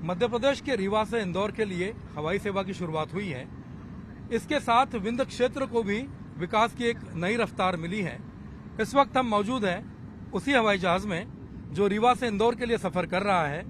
मध्य प्रदेश के रीवा से इंदौर के लिए हवाई सेवा की शुरुआत हुई है। इसके साथ विंध्य क्षेत्र को भी विकास की एक नई रफ्तार मिली है। इस वक्त हम मौजूद हैं उसी हवाई जहाज में जो रीवा से इंदौर के लिए सफर कर रहा है।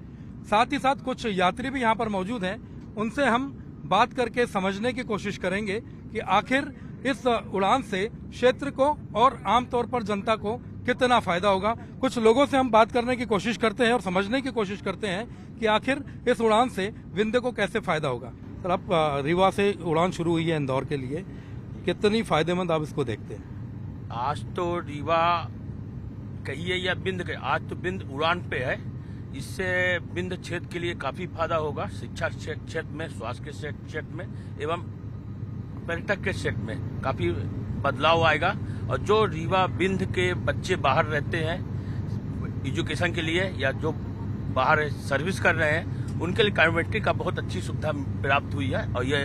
साथ ही साथ कुछ यात्री भी यहाँ पर मौजूद हैं। उनसे हम बात करके समझने की कोशिश करेंगे कि आखिर इस उड़ान से क्षेत्र को और आमतौर पर जनता को कितना फायदा होगा। कुछ लोगों से हम बात करने की कोशिश करते हैं और समझने की कोशिश करते हैं कि आखिर इस उड़ान से विंध्य को कैसे फायदा होगा। सर, आप रीवा से उड़ान शुरू हुई है इंदौर के लिए, कितनी फायदेमंद आप इसको देखते हैं? आज तो रीवा कहिए या बिंद, आज तो बिंद उड़ान पे है। इससे बिंद क्षेत्र के लिए काफी फायदा होगा, शिक्षा क्षेत्र में, स्वास्थ्य के क्षेत्र में एवं पर्यटक के क्षेत्र में काफी बदलाव आएगा। और जो रीवा बिंद के बच्चे बाहर रहते हैं एजुकेशन के लिए या जो बाहर सर्विस कर रहे हैं, उनके लिए कनेक्टिविटी का बहुत अच्छी सुविधा प्राप्त हुई है। और ये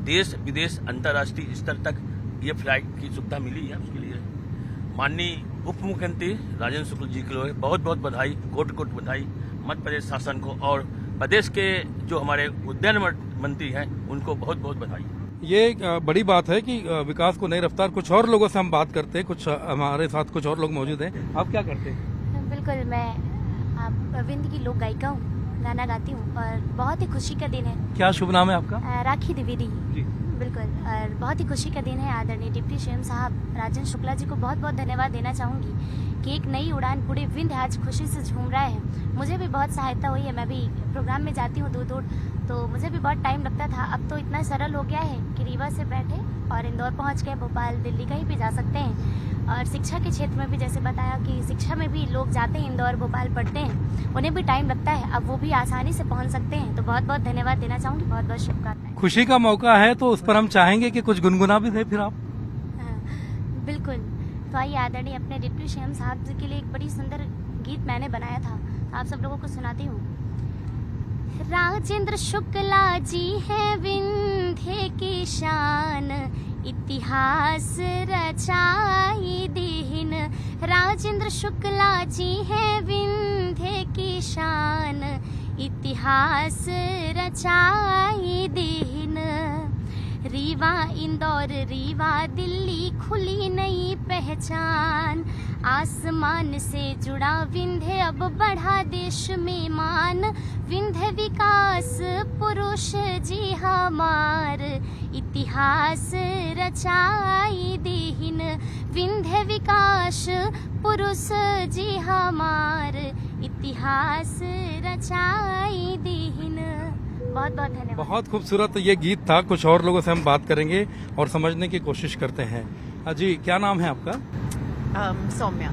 देश विदेश अंतर्राष्ट्रीय स्तर तक ये फ्लाइट की सुविधा मिली है। उसके लिए माननीय उप मुख्यमंत्री राजेंद्र शुक्ल जी के लिए बहुत बहुत बधाई, कोटि कोटि बधाई मध्य प्रदेश शासन को, और प्रदेश के जो हमारे उद्यान मंत्री हैं उनको बहुत बहुत बधाई। ये बड़ी बात है कि विकास को नई रफ्तार। कुछ और लोगों से हम बात करते हैं, कुछ हमारे साथ कुछ और लोग मौजूद हैं। आप क्या करते हैं? बिल्कुल, मैं विंध्य की लोक गायिका हूँ, गाना गाती हूँ और बहुत ही खुशी का दिन है। क्या शुभ नाम है आपका? राखी द्विवेदी जी। बिल्कुल, और बहुत ही खुशी का दिन है। आदरणीय डिप्टी सीएम साहब राजेंद्र शुक्ला जी को बहुत बहुत धन्यवाद देना चाहूँगी कि एक नई उड़ान पूरे विंध्य आज खुशी से झूम रहा है। मुझे भी बहुत सहायता हुई है। मैं भी प्रोग्राम में जाती हूँ दूर दूर, तो मुझे भी बहुत टाइम लगता था। अब तो इतना सरल हो गया है कि रीवा से बैठे और इंदौर पहुँच गए, भोपाल दिल्ली कहीं भी जा सकते हैं। और शिक्षा के क्षेत्र में भी जैसे बताया कि शिक्षा में भी लोग जाते हैं, इंदौर भोपाल पढ़ते हैं, उन्हें भी टाइम लगता है, अब वो भी आसानी से पहुंच सकते हैं। तो बहुत बहुत धन्यवाद देना चाहूँगी, बहुत बहुत शुभकामनाएं। खुशी का मौका है तो उस पर हम चाहेंगे कि कुछ गुनगुना भी दे फिर आप। बिल्कुल, तो आइए आदरणीय अपने डिप्टी सीएम साहब जी के लिए एक बड़ी सुंदर गीत मैंने बनाया था, आप सब लोगों को सुनाती हूँ। राजेंद्र शुक्ला जी हैं विंध्य की शान, इतिहास रचाई दीन। राजेंद्र शुक्ला जी हैं विंध्य की शान, इतिहास रचाई दीन। रीवा इंदौर रीवा दिल्ली खुली नई पहचान, आसमान से जुड़ा विंध्य अब बढ़ा देश में मान। विंध्य विकास पुरुष जी हमार, इतिहास रचाई दीन। विंध्य विकास पुरुष जी हमार, इतिहास रचाई दीन। बहुत बहुत धन्यवाद। बहुत खूबसूरत ये गीत था। कुछ और लोगों से हम बात करेंगे और समझने की कोशिश करते हैं। जी, क्या नाम है आपका? सौम्या।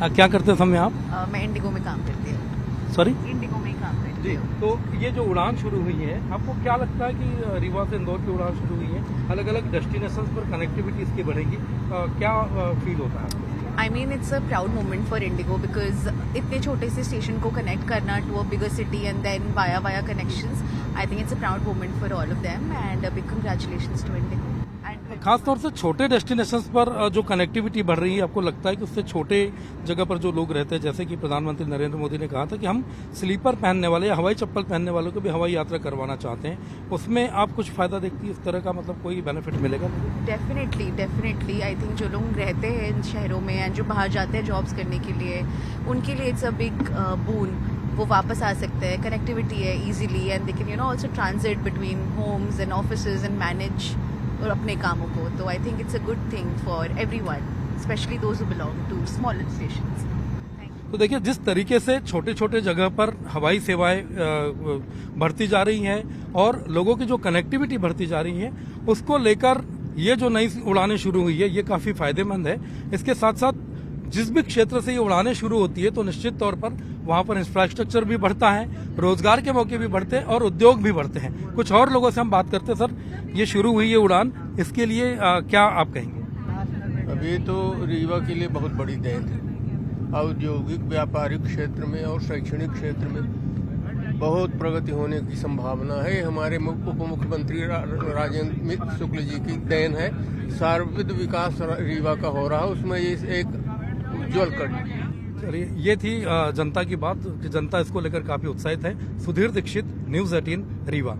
क्या करते हैं सौम्या आप? मैं इंडिगो में काम करती हूँ। सॉरी? इंडिगो में ही काम करती हूँ। तो ये जो उड़ान शुरू हुई है, आपको क्या लगता है कि रीवा से इंदौर की उड़ान शुरू हुई है, अलग अलग डेस्टिनेशंस पर कनेक्टिविटी इसकी बढ़ेगी, क्या फील होता है आपको? I mean, it's a proud moment for Indigo because इतने छोटे से स्टेशन को कनेक्ट करना to a bigger city and then via connections, I think it's a proud moment for all of them and a big congratulations to Indigo. खास तौर से छोटे destinations पर जो कनेक्टिविटी बढ़ रही है, आपको लगता है कि उससे छोटे जगह पर जो लोग रहते हैं, जैसे कि प्रधानमंत्री नरेंद्र मोदी ने कहा था कि हम स्लीपर पहनने वाले या हवाई चप्पल पहनने वालों को भी हवाई यात्रा करवाना चाहते हैं, उसमें आप कुछ फायदा देखती है? इस तरह का मतलब कोई बेनिफिट मिलेगा? डेफिनेटली आई थिंक जो लोग रहते हैं इन शहरों में एंड जो बाहर जाते हैं जॉब्स करने के लिए, उनके लिए इट्स अ बिग बून। वो वापस आ सकते हैं, कनेक्टिविटी है easily and they can also transit between homes and offices and manage और अपने कामों को। तो I think it's a good thing for everyone, specially those who belong to smaller stations. तो देखिए, जिस तरीके से छोटे छोटे जगह पर हवाई सेवाएं बढ़ती जा रही हैं और लोगों की जो कनेक्टिविटी बढ़ती जा रही है, उसको लेकर ये जो नई उड़ानें शुरू हुई है, ये काफी फायदेमंद है। इसके साथ साथ जिस भी क्षेत्र से ये उड़ानें शुरू होती है, तो निश्चित तौर पर वहां पर इंफ्रास्ट्रक्चर भी बढ़ता है, रोजगार के मौके भी बढ़ते हैं और उद्योग भी बढ़ते हैं। कुछ और लोगों से हम बात करते हैं। सर, ये शुरू हुई है उड़ान, इसके लिए क्या आप कहेंगे? अभी तो रीवा के लिए बहुत बड़ी देन है। औद्योगिक व्यापारिक क्षेत्र में और शैक्षणिक क्षेत्र में बहुत प्रगति होने की संभावना है। हमारे उप मुख्यमंत्री राजेंद्र शुक्ल जी की देन है। सर्वविध विकास रीवा का हो रहा है, उसमें ये एक उज्ज्वल कड़ी। चलिए, ये थी जनता की बात कि जनता इसको लेकर काफी उत्साहित है। सुधीर दीक्षित, न्यूज 18 रीवा।